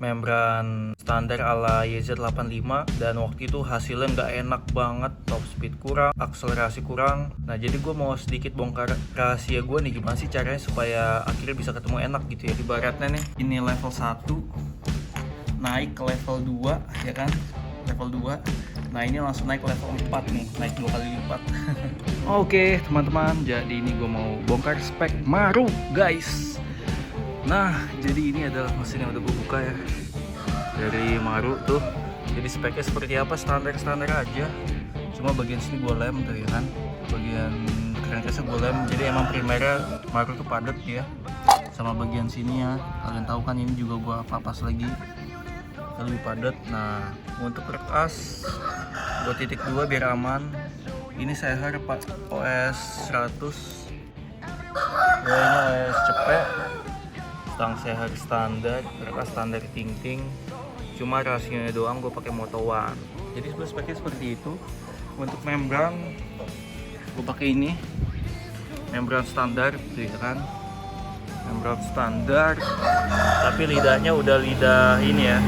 membran standar ala YZ85, dan waktu itu hasilnya nggak enak banget, top speed kurang, akselerasi kurang. Nah jadi gue mau sedikit bongkar rahasia gue nih, gimana sih caranya supaya akhirnya bisa ketemu enak gitu ya. Ibaratnya nih, ini level 1 naik ke level 2 ya kan, level 2. Nah ini langsung naik level 4 nih, naik 2 kali lipat. Oke teman-teman, jadi ini gue mau bongkar spek Maru guys. Nah jadi ini adalah mesin yang udah gue buka ya, dari Maru tuh. Jadi speknya seperti apa, standar-standar aja. Cuma bagian sini gue lem tuh ya kan, bagian crankcase gue lem. Jadi emang primernya Maru tuh padat ya. Sama bagian sini ya, kalian tahu kan, ini juga gue papas lagi, lebih padat. Nah untuk rekas gue titik 2 biar aman. Ini saya harap OS 100 ya, ini OS cepet. Stang seher standar, rekas standar ting-ting. Cuma rasionya doang gue pakai Moto One. Jadi speknya seperti itu. Untuk membran gue pakai ini, membran standar gitu ya kan, membran standar. Tapi lidahnya udah lidah ini ya,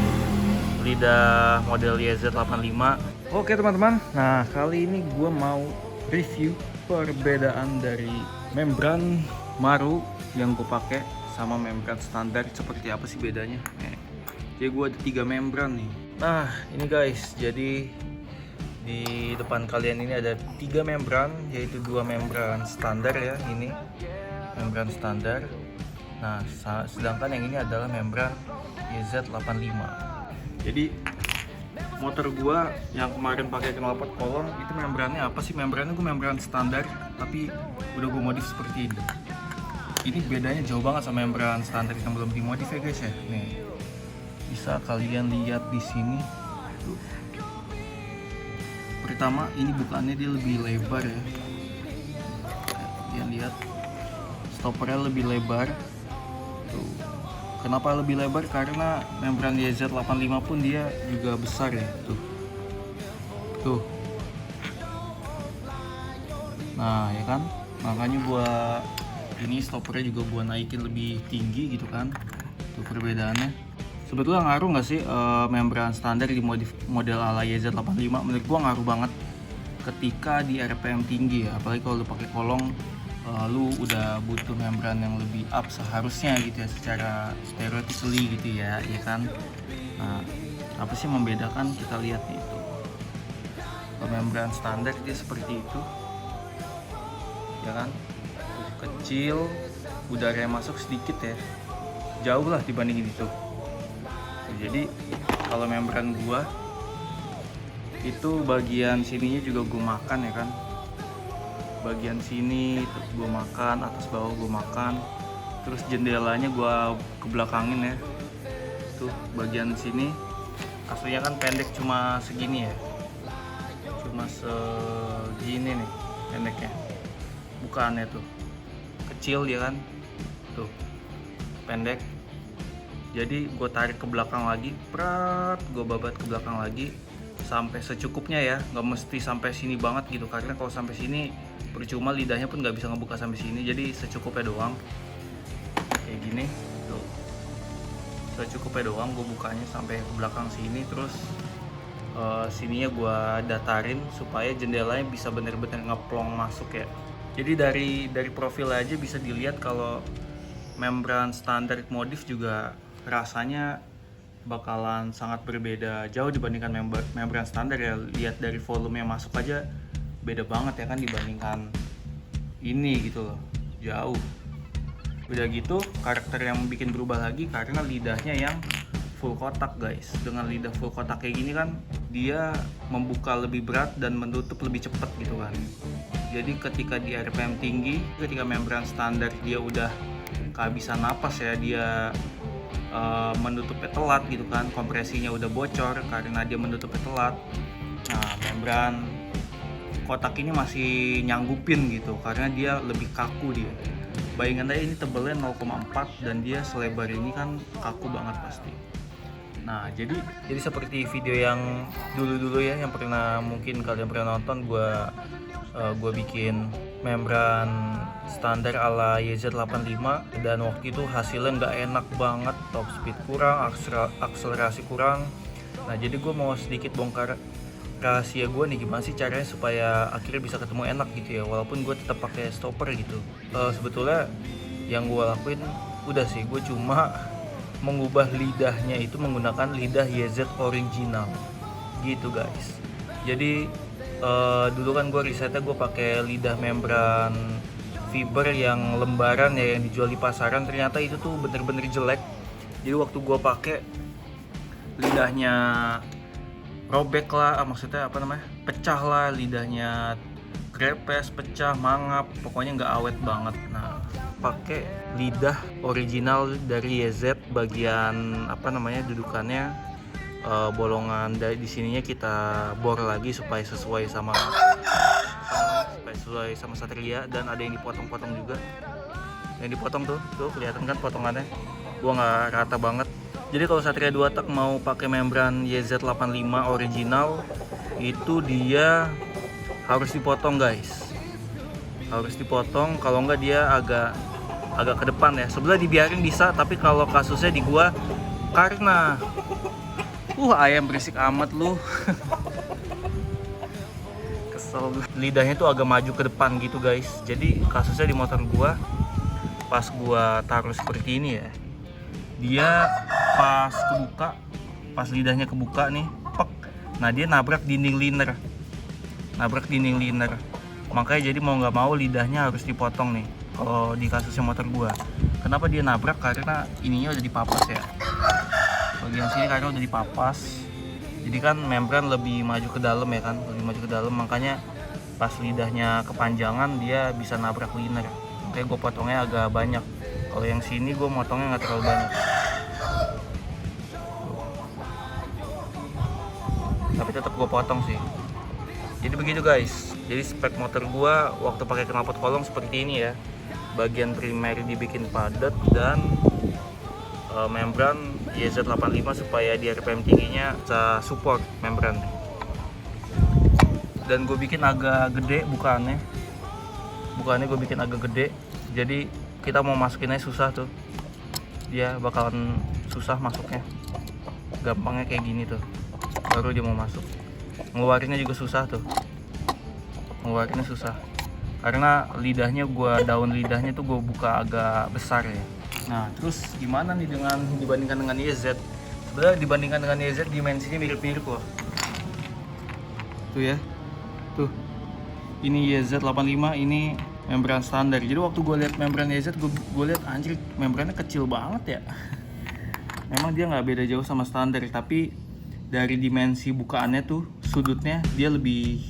lidah model YZ85. Oke teman-teman, nah kali ini gue mau review perbedaan dari membran Maru yang gue pakai sama membran standar. Seperti apa sih bedanya? Jadi gue ada 3 membran nih. Nah ini guys, jadi di depan kalian ini ada 3 membran, yaitu 2 membran standar ya, ini membran standar. Nah sedangkan yang ini adalah membran YZ85. Jadi motor gua yang kemarin pakai knalpot kolong itu membrannya apa sih? Membrannya gue membran standar, tapi udah gue modif seperti ini. Ini bedanya jauh banget sama membran standar yang belum dimodif ya guys ya. Nih bisa kalian lihat di sini. Tuh. Pertama ini bukannya dia lebih lebar ya. Kalian lihat stoppernya lebih lebar. Tuh. Kenapa lebih lebar? Karena membran YZ85 pun dia juga besar ya. Tuh. Nah ya kan, makanya gua ini stoppernya juga gua naikin lebih tinggi gitu kan. Tuh perbedaannya. Sebetulnya ngaruh nggak sih membran standar di model ala YZ85? Menurut gua ngaruh banget ketika di RPM tinggi ya. Apalagi kalau lu pakai kolong, lu udah butuh membran yang lebih up seharusnya gitu ya, secara theoretically gitu ya kan. Nah apa sih membedakan? Kita lihat nih, itu kalau membran standar dia seperti itu ya kan, kecil, udara yang masuk sedikit ya, jauh lah dibandingin itu. Jadi kalau membran gua itu bagian sininya juga gua makan ya kan, bagian sini gue makan, atas bawah gue makan. Terus jendelanya gue kebelakangin ya. Tuh bagian sini aslinya kan pendek, cuma segini ya, cuma segini nih pendeknya, bukannya tuh kecil ya kan, tuh pendek. Jadi gue tarik ke belakang lagi, prat, gue babat ke belakang lagi sampai secukupnya ya, nggak mesti sampai sini banget gitu, karena kalau sampai sini percuma, lidahnya pun nggak bisa ngebuka sampai sini. Jadi secukupnya doang, kayak gini tuh, secukupnya doang gue bukanya sampai ke belakang sini. Terus sininya gue datarin supaya jendelanya bisa bener-bener ngeplong masuk ya. Jadi dari profil aja bisa dilihat kalau membran standar modif juga rasanya bakalan sangat berbeda jauh dibandingkan membran standar ya. Lihat dari volume yang masuk aja beda banget ya kan dibandingkan ini gitu loh, jauh. Udah gitu karakter yang bikin berubah lagi karena lidahnya yang full kotak guys. Dengan lidah full kotak kayak gini kan dia membuka lebih berat dan menutup lebih cepat gitu kan. Jadi ketika di RPM tinggi, ketika membran standar dia udah kehabisan napas ya, dia menutupnya telat gitu kan, kompresinya udah bocor karena dia menutupnya telat. Nah membran kotak ini masih nyanggupin gitu karena dia lebih kaku dia. Bayangin aja ini tebelnya 0,4 dan dia selebar ini kan kaku banget pasti. Nah jadi seperti video yang dulu ya, yang pernah mungkin kalian pernah nonton, gue bikin membran standar ala YZ85, dan waktu itu hasilnya nggak enak banget, top speed kurang, akselerasi kurang. Nah jadi gue mau sedikit bongkar rahasia gue nih, gimana sih caranya supaya akhirnya bisa ketemu enak gitu ya, walaupun gue tetap pakai stopper gitu. Sebetulnya yang gue lakuin udah sih, gue cuma mengubah lidahnya itu menggunakan lidah YZ original gitu guys. Jadi dulu kan gue risetnya gue pakai lidah membran fiber yang lembaran ya, yang dijual di pasaran. Ternyata itu tuh bener-bener jelek. Jadi waktu gue pakai, lidahnya robek lah, maksudnya apa namanya, pecah lah lidahnya, krepes, pecah, mangap, pokoknya nggak awet banget. Nah pakai lidah original dari YZ, bagian apa namanya, dudukannya, bolongan dari di sininya kita bor lagi supaya sesuai sama Satria, dan ada yang dipotong-potong juga. Yang dipotong tuh kelihatan kan potongannya, gua nggak rata banget. Jadi kalau Satria 2 tak mau pakai membran YZ85 original itu dia harus dipotong guys, harus dipotong, kalau nggak dia agak ke depan ya. Sebelah dibiarin bisa, tapi kalau kasusnya di gua karena ayam berisik amat lu. Kesel. Lidahnya tuh agak maju ke depan gitu guys. Jadi kasusnya di motor gua, pas gua taruh seperti ini ya, dia pas kebuka, pas lidahnya kebuka nih, pek. Nah dia nabrak dinding liner. Makanya jadi mau nggak mau lidahnya harus dipotong nih. Kalau di kasusnya motor gua, kenapa dia nabrak? Karena ininya udah dipapas ya. Bagian sini karena udah dipapas, jadi kan membran lebih maju ke dalam ya kan, makanya pas lidahnya kepanjangan dia bisa nabrak liner. Makanya gue potongnya agak banyak. Kalau yang sini gue motongnya nggak terlalu banyak, tapi tetap gue potong sih. Jadi begitu guys. Jadi spek motor gue waktu pakai knalpot kolong seperti ini ya. Bagian primer dibikin padat, dan membran YZ85 supaya di RPM tingginya bisa support membran. Dan gue bikin agak gede bukaannya gue bikin agak gede, jadi kita mau masukinnya susah tuh, dia bakalan susah masuknya. Gampangnya kayak gini tuh, baru dia mau masuk. Ngeluarinnya juga susah tuh, karena lidahnya daun lidahnya tuh gue buka agak besar ya. Nah terus gimana nih dibandingkan dengan YZ? Sebenarnya dibandingkan dengan YZ dimensinya mirip-mirip loh. Tuh ya, tuh ini YZ85, ini membran standar. Jadi waktu gue lihat membran YZ, gue lihat anjir membrannya kecil banget ya. Memang dia nggak beda jauh sama standar, tapi dari dimensi bukaannya tuh, sudutnya dia lebih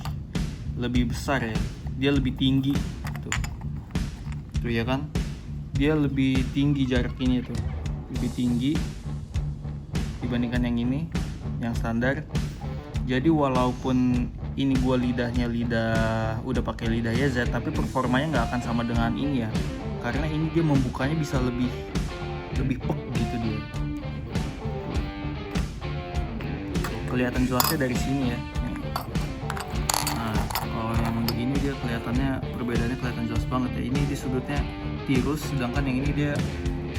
besar ya, dia lebih tinggi tuh ya kan. Dia lebih tinggi, jarak ini tuh lebih tinggi dibandingkan yang ini, yang standar. Jadi walaupun ini gua lidahnya udah pakai lidah YZ, tapi performanya nggak akan sama dengan ini ya, karena ini dia membukanya bisa lebih pek gitu dia. Kelihatan jelasnya dari sini ya. Nah kalau yang begini dia perbedaannya kelihatan jelas banget ya. Ini di sudutnya tirus, sedangkan yang ini dia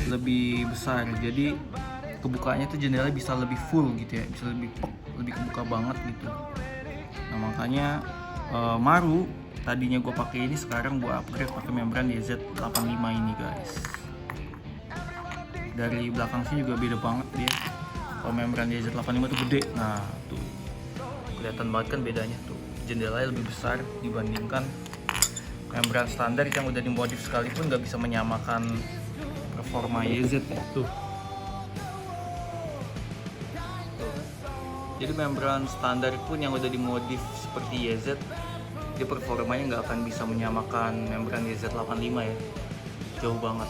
lebih besar, jadi kebukanya tuh jendela bisa lebih full gitu ya, bisa lebih kebuka banget gitu. Nah makanya Maru tadinya gue pakai ini, sekarang gue upgrade pakai membran YZ85 ini guys. Dari belakang sini juga beda banget dia. Kalau membran YZ85 tuh gede, nah tuh kelihatan banget kan bedanya tuh, jendelanya lebih besar dibandingkan membran standar yang udah dimodif sekalipun nggak bisa menyamakan performa YZ ya. Tuh. Jadi membran standar pun yang udah dimodif seperti YZ, dia performanya nggak akan bisa menyamakan membran YZ85 ya, jauh banget.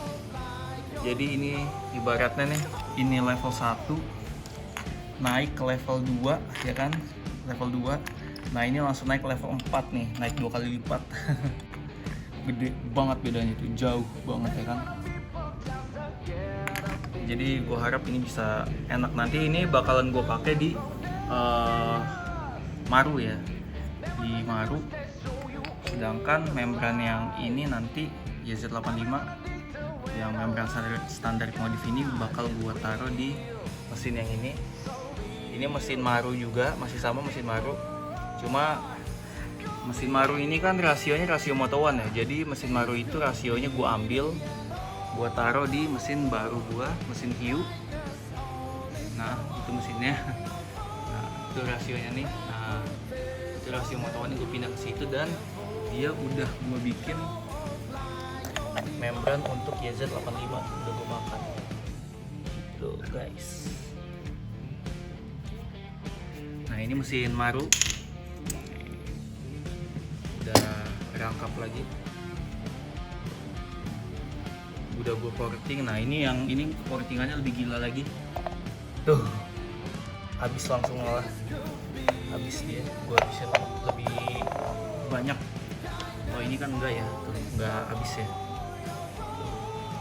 Jadi ini ibaratnya nih, ini level 1 naik ke level 2 ya kan, level 2. Nah ini langsung naik ke level 4 nih, naik 2 kali lipat. Gede banget bedanya tuh, jauh banget ya kan. Jadi gue harap ini bisa enak. Nanti ini bakalan gue pakai di Maru ya, di Maru Sedangkan membran yang ini nanti YZ85 yang membran standar modif ini bakal gua taruh di mesin yang ini. Ini mesin Maru juga, masih sama mesin Maru. Cuma mesin Maru ini kan rasionya rasio Moto One ya. Jadi mesin Maru itu rasionya gua ambil, gua taruh di mesin baru gua, mesin Hiu. Nah, itu mesinnya. Nah, itu rasionya nih. Nah, itu rasio Moto One, gue pindah ke situ dan dia udah gue bikin membran untuk YZ85, udah gue makan. Tuh guys. Nah, ini mesin Maru. Udah rangkap lagi. Udah gue coating. Nah, ini coatingannya lebih gila lagi. Tuh. Habis langsung malah. Habis dia. Gue habisin lebih banyak. Oh, ini kan enggak ya. Tuh, enggak habis ya.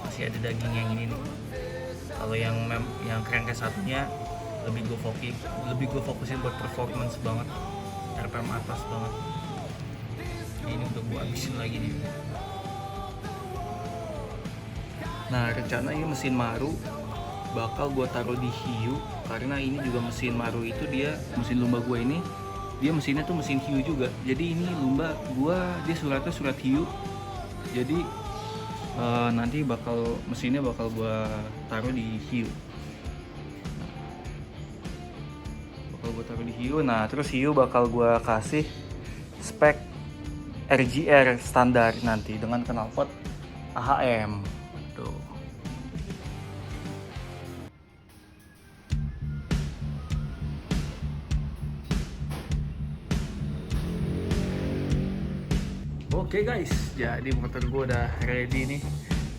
Masih ada daging yang ini nih. Kalau yang crankcase satunya lebih gue fokusin buat performance banget, RPM atas banget. Ini udah gue habisin lagi nih. Nah, rencana ini mesin Maru bakal gue taruh di Hiu, karena ini juga mesin Maru itu dia mesin lumba gue ini, dia mesinnya tuh mesin Hiu juga. Jadi ini lumba gue dia suratnya surat Hiu. Jadi nanti mesinnya bakal gue taruh di Hiu. Nah, terus Hiu bakal gue kasih spek RGR standar nanti dengan knalpot AHM. Tuh. Oke guys, jadi motor gue udah ready nih.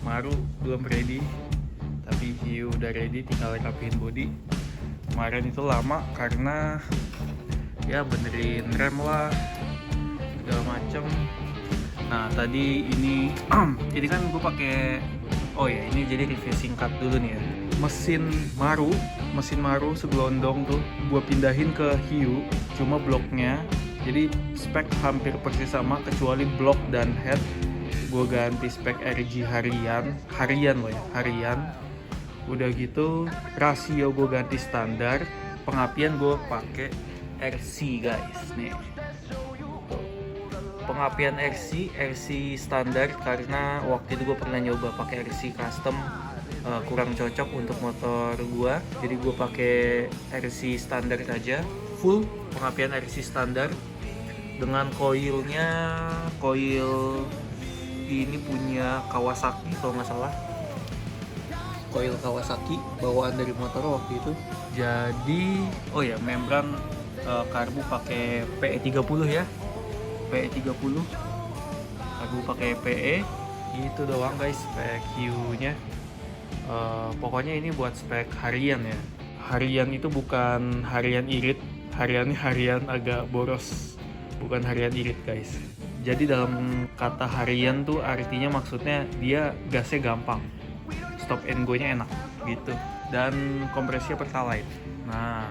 Maru belum ready, tapi Hiu udah ready, tinggal rapiin body. Kemarin itu lama karena ya benerin rem lah segala macem. Nah, tadi ini jadi kan gue pakai, oh ya ini jadi review singkat dulu nih ya. Mesin Maru segelondong tuh gue pindahin ke Hiu, cuma bloknya jadi spek hampir persis sama kecuali blok dan head gue ganti spek RG harian loh ya, harian. Udah gitu rasio gue ganti standar, pengapian gue pakai RC guys nih. Pengapian RC standar karena waktu itu gue pernah nyoba pakai RC custom, kurang cocok untuk motor gue, jadi gue pakai RC standar aja, full pengapian RC standar dengan koil ini punya Kawasaki kalau nggak salah, koil Kawasaki bawaan dari motor waktu itu. Jadi oh ya, membran karbu pakai PE30 ya, PE30 karbu pakai PE. Itu doang guys spek Hiu-nya. Pokoknya ini buat spek harian ya. Harian itu bukan harian irit, harian agak boros, bukan harian irit guys. Jadi dalam kata harian tuh artinya maksudnya dia gasnya gampang, stop and go-nya enak gitu, dan kompresinya Pertalite. Nah,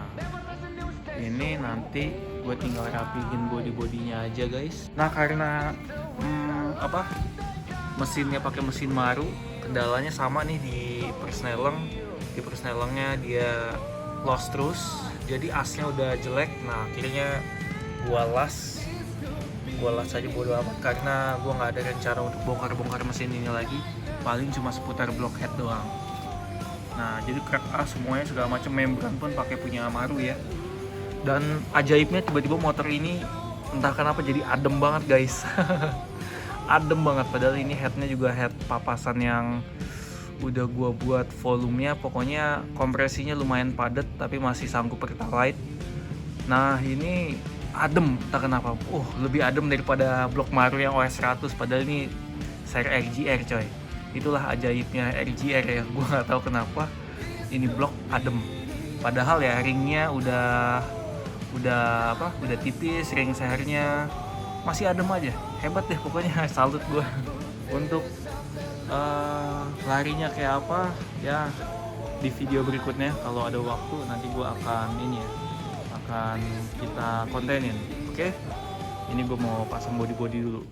ini nanti gue tinggal rapihin body-bodinya aja guys. Nah, karena mesinnya pakai mesin Maru, kendalanya sama nih di persneleng. Di persnelengnya dia lost terus, jadi asnya udah jelek. Nah, akhirnya gue las aja bodo amat, karena gue nggak ada rencana untuk bongkar mesin ini lagi, paling cuma seputar block head doang. Nah, jadi crack as semuanya segala macam, membran pun pakai punya Maru ya. Dan ajaibnya tiba-tiba motor ini entah kenapa jadi adem banget guys. Adem banget, padahal ini headnya juga head papasan yang udah gua buat volumenya, pokoknya kompresinya lumayan padat tapi masih sanggup Pertalite. Nah, ini adem entah kenapa, lebih adem daripada blok Maru yang OS 100, padahal ini seri RGR coy. Itulah ajaibnya RGR ya, gue nggak tahu kenapa ini blok adem, padahal ya ringnya udah tipis, ring sehernya masih adem aja. Hebat deh pokoknya, salut gue. Untuk larinya kayak apa ya, di video berikutnya kalau ada waktu nanti gue akan kita kontenin. Oke, ini gue mau pasang body dulu.